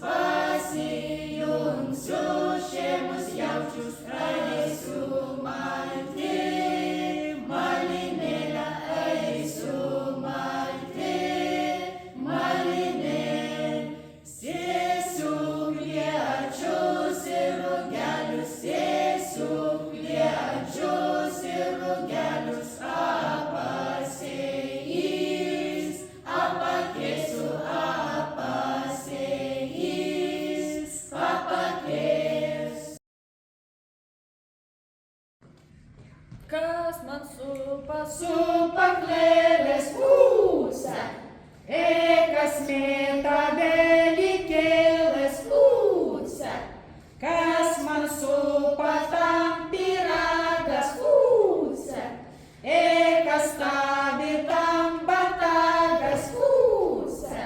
pasijungsiu jaučius eisiu malti, malinėlę eisiu malti, malinėlę. Sėsiu kviečius ir rugelius, sėsiu kviečius ir rugelius, apasėjis, apakėsiu, apasėjis, apakės. Kas man supa Supaklėlės pusę, kas mėta dalykėlės pusę, kas man supa tam pyragas pusę, kas stabi tam batagas pusę,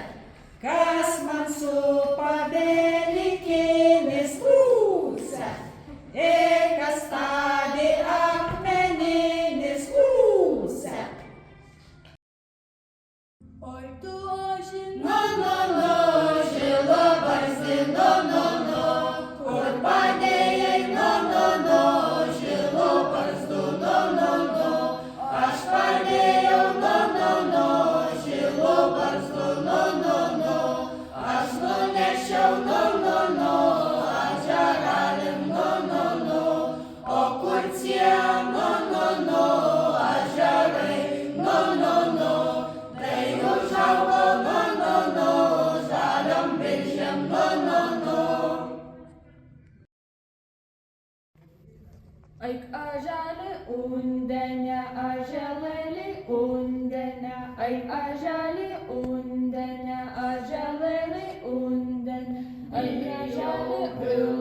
kas man supa dalykėlės pusę, kas stabi akmeninės pusę. Oi tu oži, No, žilo barzdi, no, kur padėjai, no, žilo barzdu, no, aš padėjau, no, žilo barzdu, no, aš nunešiau, no, ažaralim, no, o kur ciem, no, ažarai, no, tai užaugo, no, žaliom biržėm, no. aik aželė undenė, aželėlį undenė, aik aželį undenė, aželėlį undenė, aik aželį undenė.